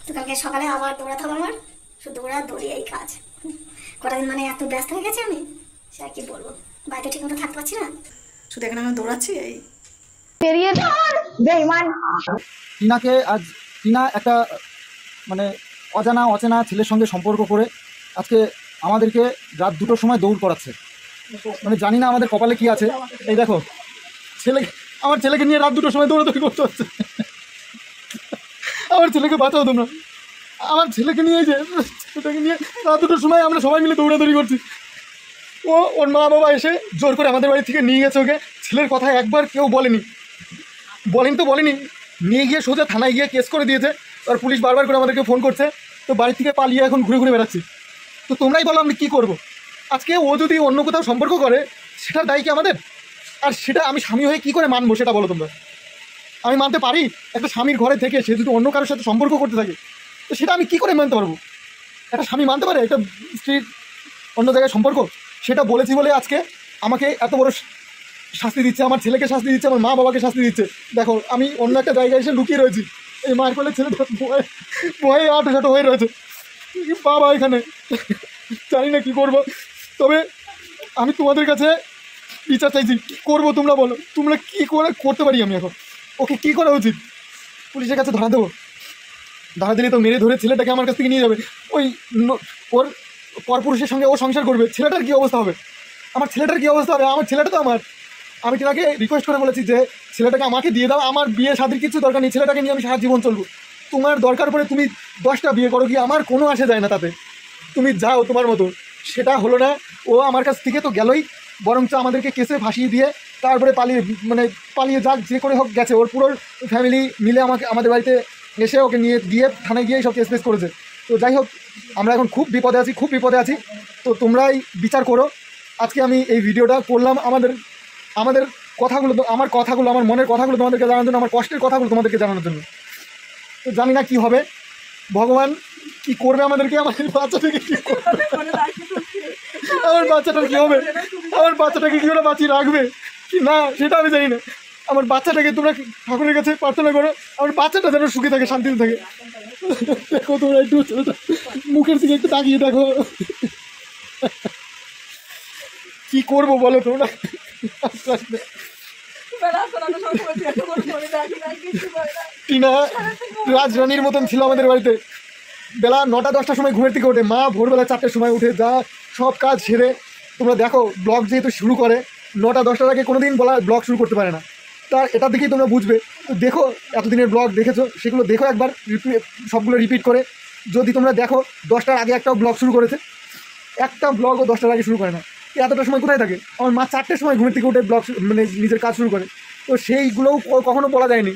তো কালকে সকালে আবার দৌড়াতে হবে আমার, শুধু দৌড়ি এই কাজ। কটা দিন মানে এত ব্যস্ত হয়ে গেছে আমি, সে আর কি বলবো, বাড়িতে ঠিক মতো থাকতে পারছি না, শুধু এখানে আমি দৌড়াচ্ছি এই। বেরিয়ে যান বেঈমান। টিনাকে আজ টিনা একটা মানে অচেনা ছেলের সঙ্গে সম্পর্ক করে আজকে আমাদেরকে রাত 2টোর সময় দৌড় করাচ্ছে। মানে জানি না আমাদের কপালে কি আছে। এই দেখো আমার ছেলেকে নিয়ে রাত 2টোর সময় দৌড়াদৌড়ি করতে হচ্ছে। আমার ছেলেকে বাঁচাও তোমরা, আমার ছেলেকে নিয়ে ছেলেটাকে নিয়ে রাত 2টোর সময় আমরা সবাই মিলে দৌড়াদৌড়ি করছি। ওর মা বাবা এসে জোর করে আমাদের বাড়ি থেকে নিয়ে গেছে ওকে। ছেলের কথা একবার কেউ বলেনি, নিয়ে গিয়ে সোজা থানায় গিয়ে কেস করে দিয়েছে। আর পুলিশ বারবার করে আমাদেরকে ফোন করছে। তো বাড়ি থেকে পালিয়ে এখন ঘুরে ঘুরে বেড়াচ্ছি। তো তোমরাই বলো আমি কী করবো? আজকে ও যদি অন্য কোথাও সম্পর্ক করে সেটার দায়ী কি আমাদের? আর সেটা আমি স্বামী হয়ে কী করে মানবো সেটা বলো তোমরা? আমি মানতে পারি একটা স্বামীর ঘরে থেকে সে যদি অন্য কারোর সাথে সম্পর্ক করতে থাকে, তো সেটা আমি কী করে মানতে পারবো? একটা স্বামী মানতে পারে একটা স্ত্রীর অন্য জায়গায় সম্পর্ক? সেটা বলেছি বলে আজকে আমাকে এত বড় শাস্তি দিচ্ছে, আমার ছেলেকে শাস্তি দিচ্ছে, আমার মা বাবাকে শাস্তি দিচ্ছে। দেখো আমি অন্য একটা জায়গায় এসে লুকিয়ে রয়েছি, এই মায়ের কোলে ছেলেটা ভয়ে আটো হয়ে রয়েছে। বাবা এখানে জানি না কী করবো। তবে আমি তোমাদের কাছে বিচার চাইছি, কী করবো তোমরা বলো? তোমরা কী করে করতে পারি আমি এখন? ওকে কী করা উচিত? পুলিশের কাছে ধরা দেবো? ধরা দিলে তো মেরে ধরে ছেলেটাকে আমার কাছ থেকে নিয়ে যাবে। ওই ওর পরপুরুষের সঙ্গে ও সংসার করবে। ছেলেটার কী অবস্থা হবে? আমার ছেলেটার কী অবস্থা হবে? আমার ছেলেটা তো আমার। আমি টিনাকে রিকোয়েস্ট করে বলেছি যে ছেলেটাকে আমাকে দিয়ে দাও, আমার বিয়ে শাদির কিছু দরকার নেই, ছেলেটাকে নিয়ে আমি সারা জীবন চলবো। তোমার দরকার পড়ে তুমি 10টা বিয়ে করো, কি আমার কোনো আসে যায় না তাতে, তুমি যাও তোমার মতো। সেটা হলো না, ও আমার কাছ থেকে তো গেলই, বরঞ্চ আমাদেরকে কেসে ফাঁসিয়ে দিয়ে তারপরে পালিয়ে যাক যে করে হোক গেছে। ওর পুরো ফ্যামিলি মিলে আমাদের বাড়িতে এসে ওকে নিয়ে গিয়ে থানায় গিয়ে সব কেস ফেস করেছে। তো যাই হোক, আমরা এখন খুব বিপদে আছি। তো তোমরাই বিচার করো। আজকে আমি এই ভিডিওটা করলাম আমাদের কথাগুলো, আমার মনের কথাগুলো তোমাদেরকে জানানোর জন্য, আমার কষ্টের কথাগুলো তোমাদেরকে জানানোর জন্য। তো জানি না কি হবে, ভগবান কি করবে আমাদেরকে, আমাদের বাচ্চাটাকে কি করবে, আমার বাচ্চাটার কি হবে, আমার বাচ্চাটাকে কি করে বাঁচিয়ে রাখবে কি না সেটা আমি জানি না। আমার বাচ্চাটাকে তোমরা ঠাকুরের কাছে প্রার্থনা করো, আমার বাচ্চাটা যেন সুখে থাকে, শান্তিতে থাকে। দেখো তোমরা একটু মুখের দিকে একটু তাকিয়ে দেখো, কি করবো বলো তোমরা? টিনা রাজরানীর মতন ছিল আমাদের বাড়িতে। বেলা 9টা-10টার সময় ঘুমের থেকে ওঠে, মা ভোরবেলা 4টার সময় উঠে যা সব কাজ সেরে, তোমরা দেখো ব্লগ যেহেতু শুরু করে 9টা-10টার আগে কোনো দিন ব্লগ শুরু করতে পারে না। তা এটা দেখেই তোমরা বুঝবে। তো দেখো এতদিনের ব্লগ দেখেছো, সেগুলো দেখো একবার সবগুলো রিপিট করে। যদি তোমরা দেখো 10টার আগে একটা ব্লগ শুরু করেছে, একটা ব্লগও 10টার আগে শুরু করে না। এতটা সময় কোথায় থাকে? আমার মা 4টের সময় ঘুমের থেকে উঠে ব্লগ মানে নিজের কাজ শুরু করে। তো সেইগুলোও কখনো বলা যায়নি,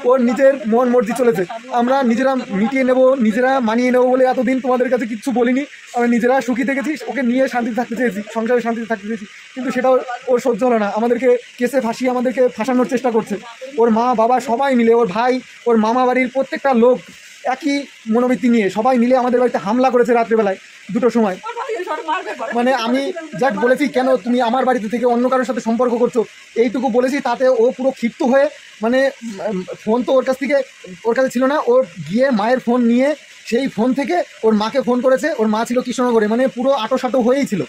ওর নিজের মন মর্জি চলেছে। আমরা নিজেরা মিটিয়ে নেব, নিজেরা মানিয়ে নেবো বলে এতদিন তোমাদের কাছে কিচ্ছু বলিনি। আমরা নিজেরা সুখী থেকেছি, ওকে নিয়ে শান্তিতে থাকতে চেয়েছি, সংসারে শান্তিতে থাকতে চেয়েছি। কিন্তু সেটাও ওর সহ্য হলো না, আমাদেরকে কেসে ফাঁসিয়ে আমাদেরকে ফাঁসানোর চেষ্টা করছে। ওর মা বাবা সবাই মিলে, ওর ভাই, ওর মামা বাড়ির প্রত্যেকটা লোক একই মনোবৃত্তি নিয়ে সবাই মিলে আমাদের বাড়িতে হামলা করেছে রাত্রিবেলায় 2টোর সময়। মানে আমি যাক বলেছি কেন তুমি আমার বাড়িতে থেকে অন্য কারোর সাথে সম্পর্ক করছো, এইটুকু বলেছি, তাতে ও পুরো ক্ষিপ্ত হয়ে মানে ফোন তো ওর কাছে ছিল না, ওর গিয়ে মায়ের ফোন নিয়ে সেই ফোন থেকে ওর মাকে ফোন করেছে। ওর মা ছিল কৃষ্ণনগরে, মানে পুরো আটোসাটো হয়েই ছিল।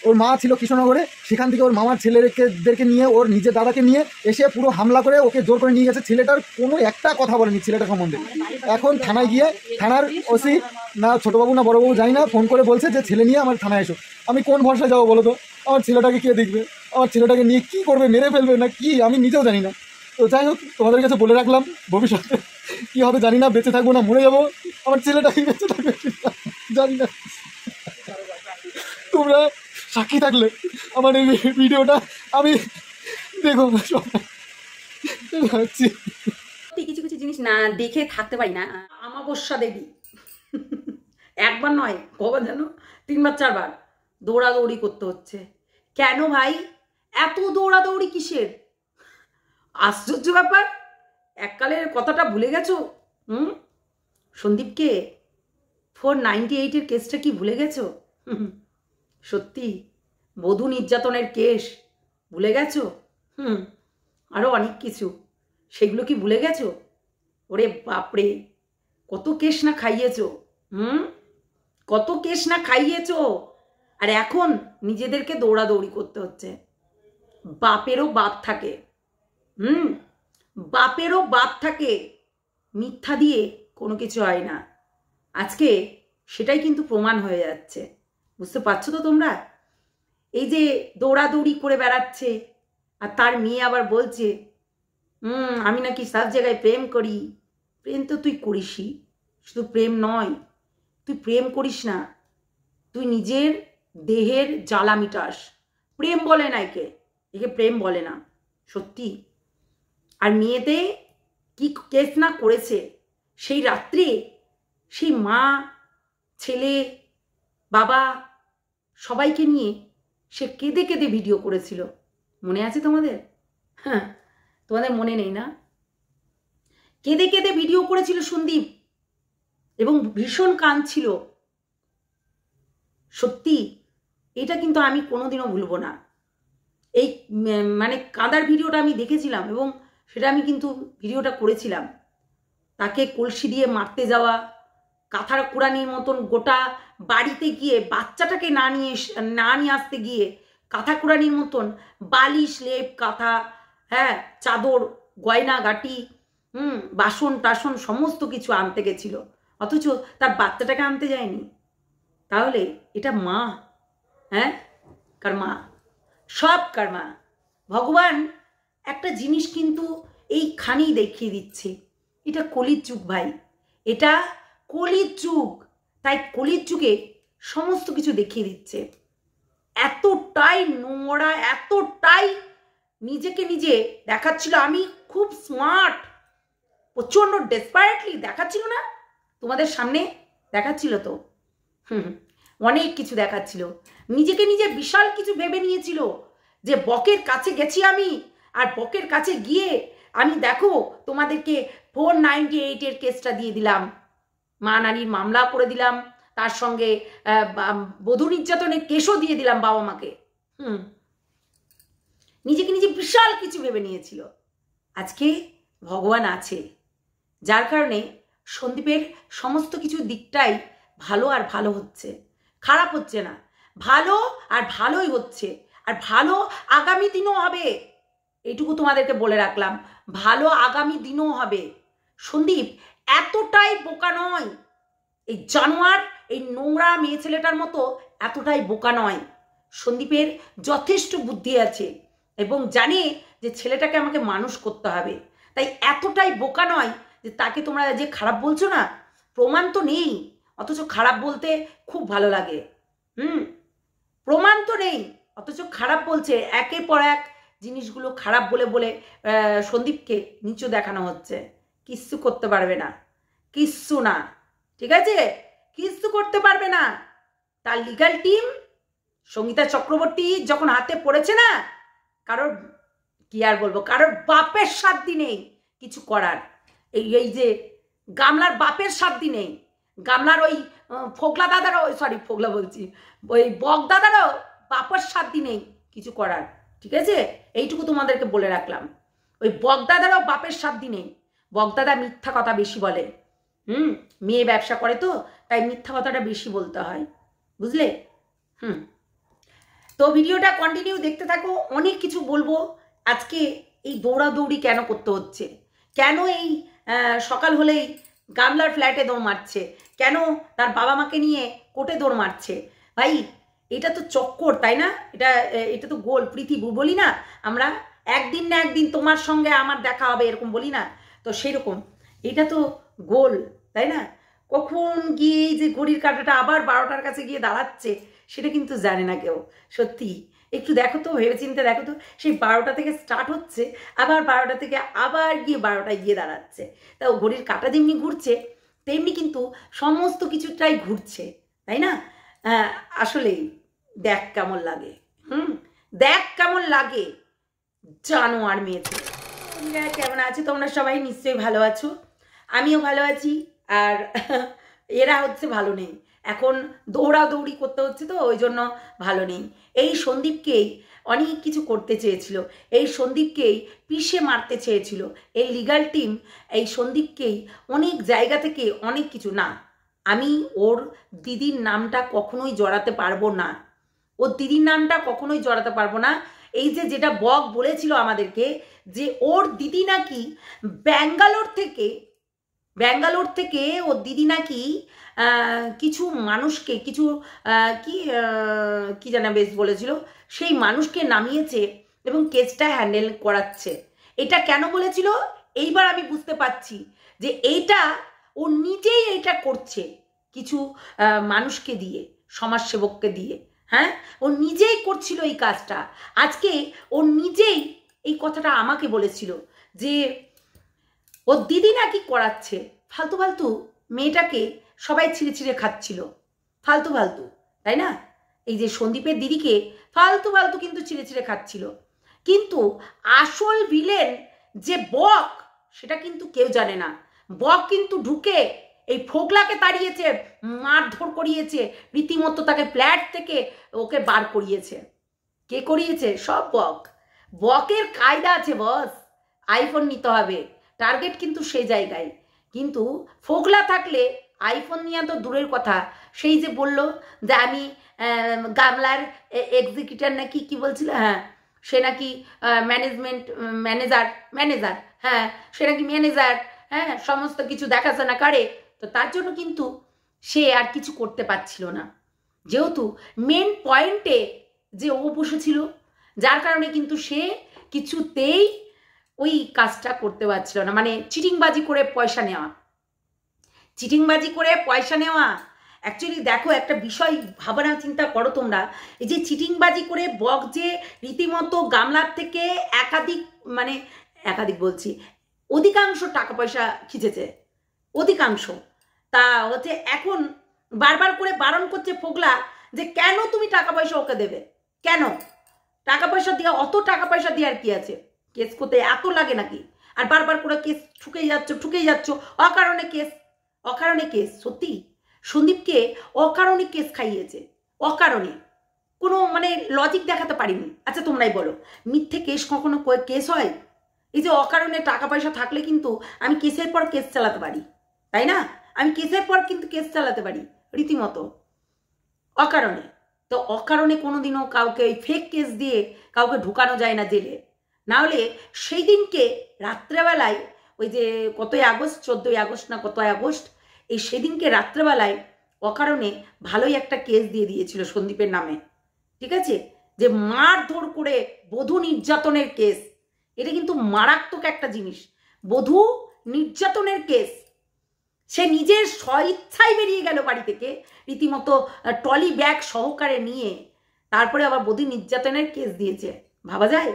ওর মা ছিল কৃষ্ণনগরে, সেখান থেকে ওর মামার ছেলেদেরকে নিয়ে, ওর নিজের দাদাকে নিয়ে এসে পুরো হামলা করে ওকে জোর করে নিয়ে গেছে। ছেলেটার কোনো একটা কথা বলেনি ছেলেটার সম্বন্ধে। এখন থানায় গিয়ে থানার ওসি না ছোটোবাবু না বড়োবাবু জানি না, ফোন করে বলছে যে ছেলে নিয়ে আমার থানায় এসো। আমি কোন ভরসায় যাবো বলো তো? আমার ছেলেটাকে কে দেখবে? আমার ছেলেটাকে নিয়ে কী করবে, মেরে ফেলবে না কি, আমি নিজেও জানি না। তো যাই হোক, তোমাদের কাছে বলে রাখলাম, ভবিষ্যতে কী হবে জানি না, বেঁচে থাকবো না মরে যাবো, আমার ছেলেটাকে বেঁচে থাকবে জানি না। তোমরা সাক্ষী থাকলে আমার এই ভিডিওটা আমি দেখো ভাবছি কিছু কিছু জিনিস না দেখে থাকতে পারি না। আমাবস্যা দেবী একবার নয় কবার যেন 3-4বার দৌড়াদৌড়ি করতে হচ্ছে। কেন ভাই এত দৌড়াদৌড়ি কিসের? আশ্চর্য ব্যাপার, এককালের কথাটা ভুলে গেছো? সন্দীপকে 498-এর কেসটা কি ভুলে গেছো? সত্যি বধূ নির্যাতনের কেস ভুলে গেছো? আরও অনেক কিছু, সেগুলো কি ভুলে গেছো? ওরে বাপরে, কত কেস না খাইয়েছো, কত কেস না খাইয়েছো, আর এখন নিজেদেরকে দৌড়াদৌড়ি করতে হচ্ছে। বাপেরও বাপ থাকে, বাপেরও বাপ থাকে, মিথ্যা দিয়ে কোনো কিছু হয় না। আজকে সেটাই কিন্তু প্রমাণ হয়ে যাচ্ছে, বুঝতে পারছো তো তোমরা? এই যে দৌড়াদৌড়ি করে বেড়াচ্ছে, আর তার মেয়ে আবার বলছে আমি নাকি সব জায়গায় প্রেম করি। প্রেম তো তুই করিসই, শুধু প্রেম নয়, তুই প্রেম করিস না, তুই নিজের দেহের জ্বালা মিটাস। প্রেম বলে না একে, একে প্রেম বলে না, সত্যি। আর মেয়েতে কি কেস না করেছে, সেই রাত্রে সেই মা, ছেলে, বাবা সবাইকে নিয়ে সে কেঁদে কেঁদে ভিডিও করেছিল, মনে আছে তোমাদের? হ্যাঁ, তোমাদের মনে নেই না? কেঁদে কেঁদে ভিডিও করেছিল সন্দীপ, এবং ভীষণ কাঁদছিল। সত্যি এটা কিন্তু আমি কোনোদিনও ভুলবো না। এই মানে কাঁদার ভিডিওটা আমি দেখেছিলাম, এবং সেটা আমি কিন্তু ভিডিওটা করেছিলাম। তাকে কলসি দিয়ে মারতে যাওয়া, কাঁথার কুড়ানির মতন গোটা বাড়িতে গিয়ে বাচ্চাটাকে না নিয়ে আসতে গিয়ে কাঁথা কুড়ানির মতন বালিশ, লেপ, কাঁথা, হ্যাঁ, চাদর, গয়না গাটি, বাসন টাসন সমস্ত কিছু আনতে গেছিল, অথচ তার বাচ্চাটাকে আনতে যায়নি। তাহলে এটা মা, হ্যাঁ, কর্মা, সব কর্মা। ভগবান একটা জিনিস কিন্তু এইখানেই দেখিয়ে দিচ্ছে, এটা কলির যুগ ভাই, এটা কলির যুগ। তাই কলির যুগে সমস্ত কিছু দেখিয়ে দিচ্ছে। এতটাই নোংরা, এতটাই নিজেকে নিজে দেখাচ্ছিল আমি খুব স্মার্ট, প্রচণ্ড ডেসপারেটলি দেখাচ্ছিল না? তোমাদের সামনে দেখাচ্ছিল তো, অনেক কিছু দেখাচ্ছিল। নিজেকে নিজে বিশাল কিছু ভেবে নিয়েছিল যে বকের কাছে গেছি আমি, আর বকের কাছে গিয়ে আমি দেখো তোমাদেরকে 498-এর কেসটা দিয়ে দিলাম, মা নানির মামলা করে দিলাম, তার সঙ্গে বধূ নির্যাতনের কেসও দিয়ে দিলাম বাবা মাকে। নিজেকে নিজে বিশাল কিছু ভেবে নিয়েছিল। আজকে ভগবান আছে, যার কারণে সন্দীপের সমস্ত কিছু দিকটাই ভালো আর ভালো হচ্ছে, খারাপ হচ্ছে না, ভালো আর ভালোই হচ্ছে। আর ভালো আগামী দিনও হবে, এইটুকু তোমাদেরকে বলে রাখলাম, ভালো আগামী দিনও হবে। সন্দীপ এতটাই বোকা নয়, এই জানোয়ার, এই নোংরা মেয়ে ছেলেটার মতো এতটাই বোকা নয়। সন্দীপের যথেষ্ট বুদ্ধি আছে, এবং জানে যে ছেলেটাকে আমাকে মানুষ করতে হবে, তাই এতটাই বোকা নয় যে তাকে তোমরা যে খারাপ বলছো না, প্রমাণ তো নেই, অথচ খারাপ বলতে খুব ভালো লাগে। প্রমাণ তো নেই, অথচ খারাপ বলছে, একের পর এক জিনিসগুলো খারাপ বলে বলে সন্দীপকে নিচু দেখানো হচ্ছে। কিচ্ছু করতে পারবে না, কিচ্ছু না, ঠিক আছে, কিচ্ছু করতে পারবে না। তার লিগ্যাল টিম সঙ্গীতা চক্রবর্তী যখন হাতে পড়েছে না, কারোর কি আর বলবো, কারোর বাপের সাধ্য নেই কিছু করার। এই যে গামলার বাপের সাধ্য নেই, গামলার ওই ফোগলা দাদারও, সরি ফোগলা বলছি, ওই বক দাদারও বাপের সাধ্য নেই কিছু করার, ঠিক আছে? এইটুকু তোমাদেরকে বলে রাখলাম। ওই বকদাদারও বাপের সাধ্য নেই। বকদাদা মিথ্যা কথা বেশি বলে, মেয়ে ব্যবসা করে তো, তাই মিথ্যা কথাটা বেশি বলতে হয়, বুঝলে? তো ভিডিওটা কন্টিনিউ দেখতে থাকো, অনেক কিছু বলবো। আজকে এই দৌড়াদৌড়ি কেন করতে হচ্ছে, কেন এই সকাল হলেই গামলার ফ্ল্যাটে দৌড় মারছে, কেন তার বাবা মাকে নিয়ে কোর্টে দৌড় মারছে, ভাই এটা তো চক্কর, তাই না? এটা তো গোল পৃথিবী, বলি না আমরা, একদিন না একদিন তোমার সঙ্গে আমার দেখা হবে, এরকম বলি না? তো সেরকম এটা তো গোল, তাই না? কখন গিয়ে যে ঘড়ির কাঁটাটা আবার 12টার কাছে গিয়ে দাঁড়াচ্ছে সেটা কিন্তু জানে না কেউ। সত্যি একটু দেখো তো, ভেবেচিন্তে দেখো তো, সেই 12টা থেকে স্টার্ট হচ্ছে, আবার 12টা থেকে আবার গিয়ে 12টায় গিয়ে দাঁড়াচ্ছে। তাও ঘড়ির কাঁটা যেমনি ঘুরছে তেমনি কিন্তু সমস্ত কিছুটাই ঘুরছে, তাই না? আসলেই দেখ কেমন লাগে, দেখ কেমন লাগে, জানোয়ার মেয়ে ছেলে। কেমন আছো তোমরা সবাই? নিশ্চয়ই ভালো আছো, আমিও ভালো আছি। আর এরা হচ্ছে ভালো নেই, এখন দৌড়াদৌড়ি করতে হচ্ছে, তো ওই জন্য ভালো নেই। এই সন্দীপকেই অনেক কিছু করতে চেয়েছিল, এই সন্দীপকেই পিষে মারতে চেয়েছিল এই লিগ্যাল টিম, এই সন্দীপকেই অনেক জায়গা থেকে অনেক কিছু। না, আমি ওর দিদির নামটা কখনোই জড়াতে পারবো না, ওর দিদির নামটা কখনোই জড়াতে পারবো না। এই যে যেটা বক বলেছিল আমাদেরকে যে ওর দিদি নাকি ব্যাঙ্গালোর থেকে ওর দিদি নাকি কিছু মানুষকে কিছু কি জানা বেশ বলেছিল, সেই মানুষকে নামিয়েছে এবং কেসটা হ্যান্ডেল করাচ্ছে। এটা কেন বলেছিল এইবার আমি বুঝতে পারছি যে এইটা ও নিজেই এইটা করছে কিছু মানুষকে দিয়ে, সমাজসেবককে দিয়ে। হ্যাঁ, ও নিজেই করছিল এই কাজটা। আজকে ও নিজেই এই কথাটা আমাকে বলেছিল যে ওর দিদি নাকি করাচ্ছে। ফালতু ফালতু মেয়েটাকে সবাই ছিঁড়ে ছিঁড়ে খাচ্ছিল, ফালতু ফালতু, তাই না? এই যে সন্দীপের দিদিকে ফালতু ফালতু কিন্তু ছিঁড়ে ছিঁড়ে খাচ্ছিল। কিন্তু আসল ভিলেন যে বক, সেটা কিন্তু কেউ জানে না। বক কিন্তু ঢুকে এই ফোকলাকে তাড়িয়েছে, মারধর করিয়েছে, রীতিমতো তাকে ফ্ল্যাট থেকে ওকে বার করিয়েছে। কে করিয়েছে? সব বক। বকের কায়দা আছে বস, আইফোন নিতে হবে, টার্গেট কিন্তু সেই জায়গায়। কিন্তু ফোকলা থাকলে আইফোন নিয়ে তো দূরের কথা, সেই যে বলল যে আমি গামলার এক্সিকিউটিভ নাকি কি বলছিল, হ্যাঁ সে নাকি ম্যানেজার, হ্যাঁ সে নাকি ম্যানেজার, হ্যাঁ সমস্ত কিছু দেখাশোনা করে। তো তার জন্য কিন্তু সে আর কিছু করতে পারছিল না, যেহেতু মেন পয়েন্টে যে ও বসেছিল, যার কারণে কিন্তু সে কিছুতেই ওই কাজটা করতে পারছিল না। মানে চিটিংবাজি করে পয়সা নেওয়া। অ্যাকচুয়ালি দেখো, একটা বিষয় ভাবনা চিন্তা করো তোমরা, এই যে চিটিংবাজি করে বক যে রীতিমতো গামলার থেকে একাধিক বলছি, অধিকাংশ টাকা পয়সা খিচেছে, অধিকাংশ। তা হচ্ছে এখন বারবার করে বারণ করছে ফোকলা যে কেন তুমি টাকা পয়সা ওকে দেবে, কেন টাকা পয়সা দেওয়া, অত টাকা পয়সা দেওয়ার কি আছে? কেস করতে এত লাগে নাকি? আর বারবার করে কেস ঠুকেই যাচ্ছ, অকারণে কেস। সত্যি সন্দীপকে অকারণে কেস খাইয়েছে, অকারণে, কোনো লজিক দেখাতে পারিনি। আচ্ছা তোমরাই বলো, মিথ্যে কেস কখনো কেস হয়? এই যে অকারণে টাকা পয়সা থাকলে কিন্তু আমি কেসের পর কেস চালাতে পারি, তাই না? আমি কেসের পর কিন্তু কেস চালাতে পারি রীতিমতো, অকারণে। তো অকারণে কোনোদিনও কাউকে ওই ফেক কেস দিয়ে কাউকে ঢুকানো যায় না জেলে। না হলে সেই দিনকে রাত্রেবেলায়, ওই যে 14ই আগস্ট না কত আগস্ট, এই সেদিনকে রাত্রেবেলায় অকারণে ভালোই একটা কেস দিয়ে দিয়েছিল সন্দীপের নামে, ঠিক আছে? যে মারধর করে বধূ নির্যাতনের কেস। এটা কিন্তু মারাত্মক একটা জিনিস, বধূ নির্যাতনের কেস। সে নিজের স্বইচ্ছায় বেরিয়ে গেল বাড়ি থেকে, রীতিমতো ট্রলি ব্যাগ সহকারে নিয়ে, তারপরে আবার বধূ নির্যাতনের কেস দিয়েছে। ভাবা যায়?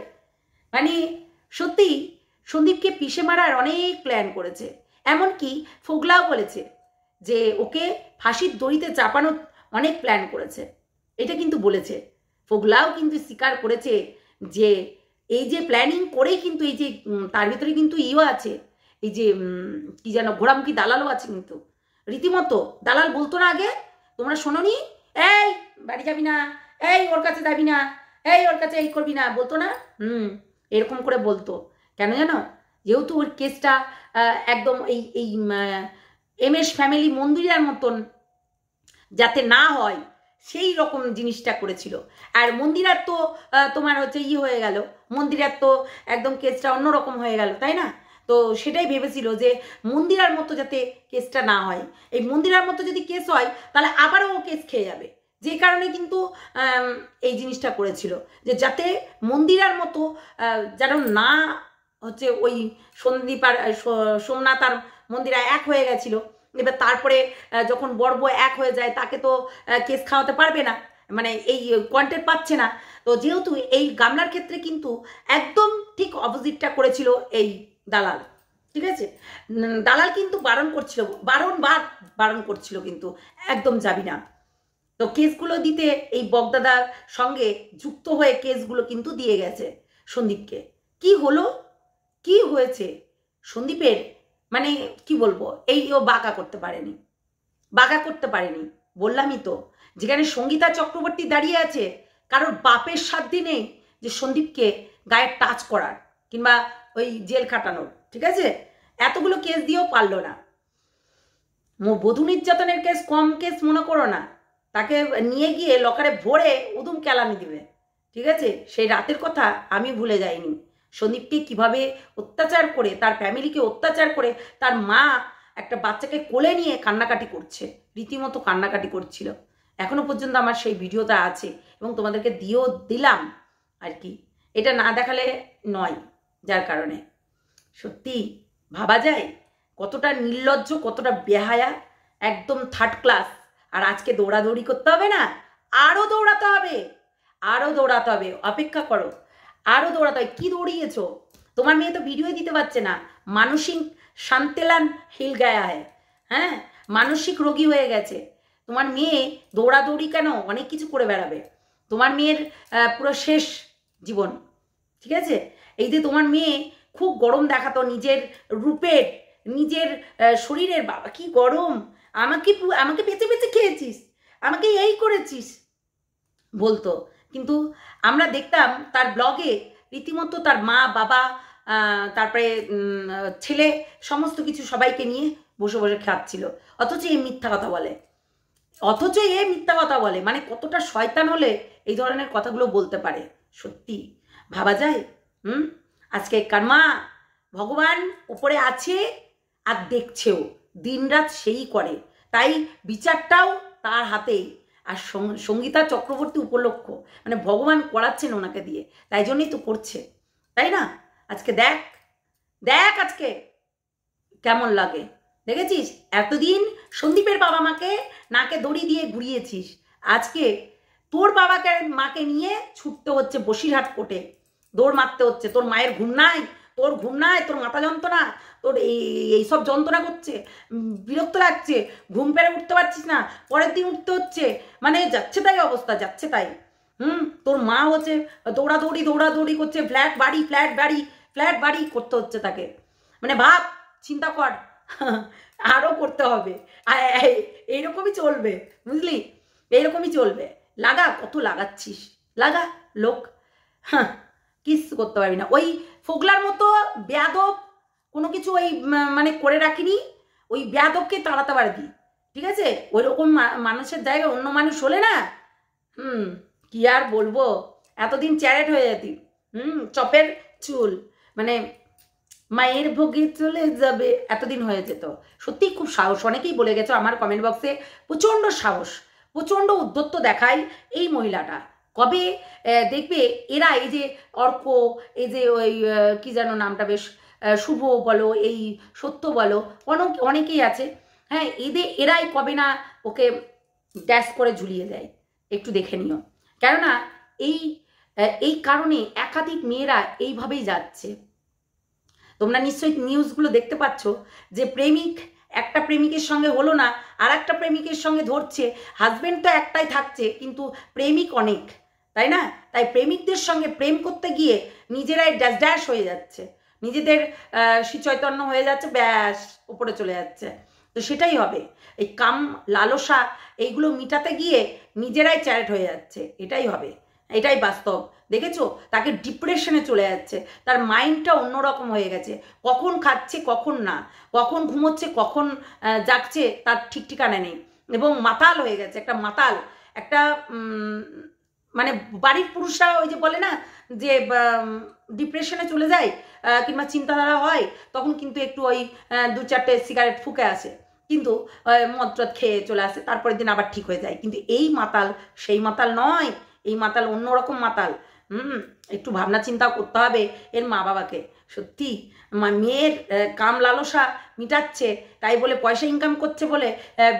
সত্যি সন্দীপকে পিষে মারার অনেক প্ল্যান করেছে। এমনকি ফোকলাও বলেছে যে ওকে ফাঁসির দড়িতে চাপানোর অনেক প্ল্যান করেছে, এটা কিন্তু বলেছে। ফোকলাও কিন্তু স্বীকার করেছে যে এই যে প্ল্যানিং করেই কিন্তু এই যে তার ভিতরে কিন্তু আছে, এই যে কি যেন ঘোড়ামুখী দালালও আছে কিন্তু। রীতিমতো দালাল বলতো না আগে, তোমরা শোনোনি? এই বাড়ি যাবি না, এই ওর কাছে যাবি না, এই ওর কাছে এই করবি না, বলতো না? এরকম করে বলতো। কেন জানো? যেহেতু ওর কেসটা একদম এই MS ফ্যামিলি মন্দিরার মতন যাতে না হয় সেই রকম জিনিসটা করেছিল। আর মন্দিরার তো তোমার হচ্ছে হয়ে গেল, মন্দিরার তো একদম কেসটা অন্যরকম হয়ে গেল, তাই না? তো সেটাই ভেবেছিল যে মন্দিরার মতো যাতে কেসটা না হয়। এই মন্দিরার মতো যদি কেস হয় তাহলে আবারও ও কেস খেয়ে যাবে, যে কারণে কিন্তু এই জিনিসটা করেছিল যে যাতে মন্দিরার মতো যেন না হচ্ছে, ওই সন্দীপ আর সোমনাথ আর মন্দিরা এক হয়ে গেছিল। এবার তারপরে যখন বর্ব এক হয়ে যায় তাকে তো কেস খাওয়াতে পারবে না, এই কন্টেন্ট পাচ্ছে না। তো যেহেতু এই গামলার ক্ষেত্রে কিন্তু একদম ঠিক অপোজিটটা করেছিল এই দালাল, ঠিক আছে? দালাল কিন্তু বারংবার বারণ করছিল কিন্তু একদম যাবি না। তো কেসগুলো দিতে এই বগদাদার সঙ্গে যুক্ত হয়ে কেসগুলো কিন্তু দিয়ে গেছে সন্দীপকে। কি হলো, কি হয়েছে সন্দীপের, কি বলবো, ও বাঁকা করতে পারেনি। বললামই তো, যেখানে সঙ্গীতা চক্রবর্তী দাঁড়িয়ে আছে, কারোর বাপের সাধ্য নেই যে সন্দীপকে গায়ে টাচ করার কিংবা ওই জেল খাটানোর, ঠিক আছে? এতগুলো কেস দিয়েও পারলো না। বধূ নির্যাতনের কেস কম কেস মনে করো না, তাকে নিয়ে গিয়ে লকারে ভরে উদুম কেলানি দিবে, ঠিক আছে? সেই রাতের কথা আমি ভুলে যাইনি। সন্দীপকে কিভাবে অত্যাচার করে, তার ফ্যামিলিকে অত্যাচার করে, তার মা একটা বাচ্চাকে কোলে নিয়ে কান্নাকাটি করছে, রীতিমতো কান্নাকাটি করছিল। এখনো পর্যন্ত আমার সেই ভিডিওটা আছে এবং তোমাদেরকে দিয়েও দিলাম আর কি, এটা না দেখালে নয়। যার কারণে সত্যি ভাবা যায় কতটা নির্লজ্জ, কতটা বেহায়া, একদম থার্ড ক্লাস। আর আজকে দৌড়াদৌড়ি করতে হবে না, আরও দৌড়াতে হবে, আরও দৌড়াতে হবে। অপেক্ষা করো, আরও দৌড়াতে হবে। কী দৌড়িয়েছো? তোমার মেয়ে তো ভিডিও দিতে পারছে না, মানসিক শান্তেলান হিল গায়া হয়, হ্যাঁ, মানসিক রোগী হয়ে গেছে। তোমার মেয়ে দৌড়াদৌড়ি কেন, অনেক কিছু করে বেড়াবে। তোমার মেয়ের পুরো শেষ জীবন, ঠিক আছে? এই যে তোমার মেয়ে খুব গরম দেখাতো নিজের রূপের, নিজের শরীরের, বাবা কি গরম, আমাকে পেঁচে পেঁচে খেয়েছিস, আমাকে এই করেছিস বলতো। কিন্তু আমরা দেখতাম তার ব্লগে রীতিমতো তার মা বাবা, তারপরে ছেলে, সমস্ত কিছু সবাইকে নিয়ে বসে বসে খাচ্ছিল। অথচ এ মিথ্যা কথা বলে, মানে কতটা শয়তান হলে এই ধরনের কথাগুলো বলতে পারে। সত্যি ভাবা যায়। আজকে কারমা ভগবান উপরে আছে আর দেখছেও, দিনরাত সেই করে, তাই বিচারটাও তার হাতেই। আর সঙ্গীতা চক্রবর্তী উপলক্ষ, মানে ভগবান করাচ্ছেন ওনাকে দিয়ে, তাই জন্যই তো করছে, তাই না? আজকে দেখ আজকে কেমন লাগে, দেখেছিস? এতদিন সন্দীপের বাবা মাকে নাকে দড়ি দিয়ে ঘুরিয়েছিস, আজকে তোর বাবাকে মাকে নিয়ে ছুটতে হচ্ছে বসিরহাট কোর্টে, দৌড় মারতে হচ্ছে। তোর মায়ের ঘুম নাই, তোর মাথা যন্ত্রণা, তোর এইসব যন্ত্রণা করছে, বিরক্ত লাগছে, ঘুম পেরে উঠতে পারছিস না, পরের দিন উঠতে হচ্ছে, মানে যাচ্ছে তাই অবস্থা, যাচ্ছে তাই। তোর মা হচ্ছে দৌড়াদৌড়ি করছে, ফ্ল্যাট বাড়ি করতে হচ্ছে তাকে। মানে ভাব, চিন্তা কর, আরও করতে হবে। এইরকমই চলবে, বুঝলি? এইরকমই চলবে। লাগা, কত লাগাচ্ছিস, লাগা লোক, হ্যাঁ, কিছু করতে পারবি না। ওই ফোগলার মতো বেয়াদব কোনো কিছু ওই মানে করে রাখিনি, ওই বেয়াদবকে তাড়াতে পারবি, ঠিক আছে? ওই রকম মানুষের জায়গায় অন্য মানুষ হলে না, কি আর বলবো, এতদিন চ্যারেট হয়ে যেতি, চপের চুল, মানে মায়ের ভোগে চলে যাবে, এতদিন হয়ে যেত। সত্যি খুব সাহস, অনেকেই বলে গেছো আমার কমেন্ট বক্সে, প্রচণ্ড সাহস, প্রচণ্ড উদ্ধত্ত দেখায় এই মহিলাটা। কবে দেখবে এরা, এই যে অর্ক, এই যে ওই কি যেন নামটা, বেশ শুভ বলো, এই সত্য বলো, অনেকেই আছে, হ্যাঁ, এরাই কবে না ওকে ড্যাশ করে ঝুলিয়ে দেয়, একটু দেখে নিও। কেননা এই কারণে একাধিক মেয়েরা এইভাবেই যাচ্ছে। তোমরা নিশ্চয়ই নিউজগুলো দেখতে পাচ্ছ যে প্রেমিক একটা প্রেমিকের সঙ্গে হলো না, আর একটা প্রেমিকের সঙ্গে ধরছে, হাজবেন্ড তো একটাই থাকছে কিন্তু প্রেমিক অনেক, তাই না? তাই প্রেমিকদের সঙ্গে প্রেম করতে গিয়ে নিজেরাই ড্যাশ হয়ে যাচ্ছে, নিজেদের শ্রীচৈতন্য হয়ে যাচ্ছে, ব্যাস উপরে চলে যাচ্ছে। তো সেটাই হবে, এই কাম লালসা এইগুলো মিটাতে গিয়ে নিজেরাই চ্যারেট হয়ে যাচ্ছে, এটাই হবে, এটাই বাস্তব। দেখেছো, তাকে ডিপ্রেশনে চলে যাচ্ছে, তার মাইন্ডটা অন্যরকম হয়ে গেছে, কখন খাচ্ছে কখন না, কখন ঘুমোচ্ছে কখন জাগছে তার ঠিক ঠিকানা নেই, এবং মাতাল হয়ে গেছে, একটা মাতাল, একটা মানে বাড়ির পুরুষরা ওই যে বলে না যে ডিপ্রেশনে চলে যায় কিংবা চিন্তাধারা হয়, তখন কিন্তু একটু ওই 2-4টে সিগারেট ফুঁকে আসে, কিন্তু মদ খেয়ে চলে আসে, তারপরের দিন আবার ঠিক হয়ে যায়। কিন্তু এই মাতাল সেই মাতাল নয়, এই মাতাল অন্যরকম মাতাল। একটু ভাবনা চিন্তা করতে হবে এর মা বাবাকে। সত্যি মেয়ের কাম লালসা মিটাচ্ছে, তাই বলে পয়সা ইনকাম করছে বলে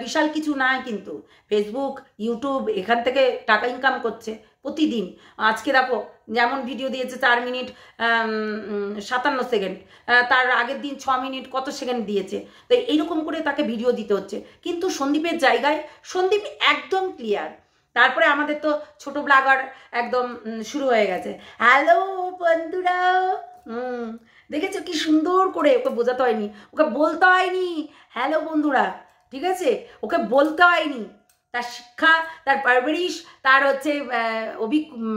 বিশাল কিছু না, কিন্তু ফেসবুক, ইউটিউব, এখান থেকে টাকা ইনকাম করছে প্রতিদিন। আজকে দেখো যেমন ভিডিও দিয়েছে 4 মিনিট 57 সেকেন্ড, তার আগের দিন 6 মিনিট কত সেকেন্ড দিয়েছে। তো এইরকম করে তাকে ভিডিও দিতে হচ্ছে, কিন্তু সন্দীপের জায়গায় সন্দীপ একদম ক্লিয়ার। তারপরে আমাদের তো ছোট ব্লগার একদম শুরু হয়ে গেছে, হ্যালো বন্ধুরা, দেখেছো কি সুন্দর করে, ওকে বোঝাতে হয়নি, ওকে বলতে হয়নি হ্যালো বন্ধুরা, ঠিক আছে, ওকে বলতে হয়নি, তার শিক্ষা, তার পারবরিশ, তার হচ্ছে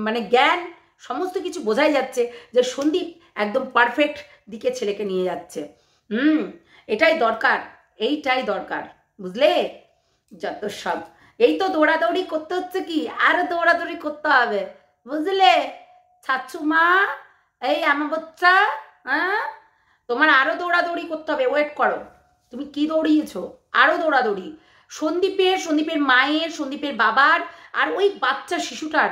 মানে জ্ঞান, সমস্ত কিছু বোঝাই যাচ্ছে যে সন্দীপ একদম পারফেক্ট দিকে ছেলেকে নিয়ে যাচ্ছে। এটাই দরকার, এইটাই দরকার, বুঝলে? যত সব এই তো দৌড়াদৌড়ি করতে হচ্ছে, কি আরো দৌড়াদৌড়ি করতে হবে, বুঝলে ছাচ্ছু মা? এই আমার বাচ্চা, হ্যাঁ তোমার আরো দৌড়াদৌড়ি করতে হবে, ওয়েট করো। তুমি কি দৌড়িয়েছো? আরো দৌড়াদৌড়ি। সন্দীপের মায়ের, সন্দীপের বাবার আর ওই বাচ্চা শিশুটার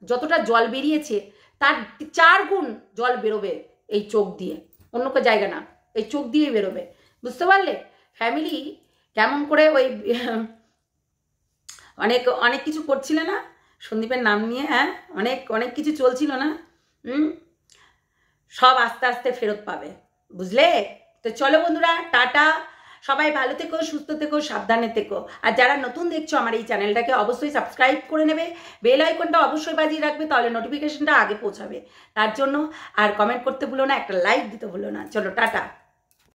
যতটা জল বেরিয়েছে তার 4 গুণ জল বেরোবে এই চোখ দিয়ে, অন্য কোনো জায়গা না, এই চোখ দিয়ে বেরোবে, বুঝতে পারলে? ফ্যামিলি কেমন করে ওই অনেক অনেক কিছু করছিল না সন্দীপের নাম নিয়ে, হ্যাঁ অনেক অনেক কিছু চলছিল না, সব আস্তে আস্তে ফেরত পাবে, বুঝলে? তো চলো বন্ধুরা, টাটা, সবাই ভালো থেকো, সুস্থ থেকো, সাবধানে থেকো। আর যারা নতুন দেখছো আমার এই চ্যানেলটাকে অবশ্যই সাবস্ক্রাইব করে নেবে, বেল আইকনটা অবশ্যই বাজিয়ে রাখবে, তাহলে নোটিফিকেশনটা আগে পৌঁছাবে তার জন্য। আর কমেন্ট করতে ভুলো না, একটা লাইক দিতে ভুলো না। চলো টাটা।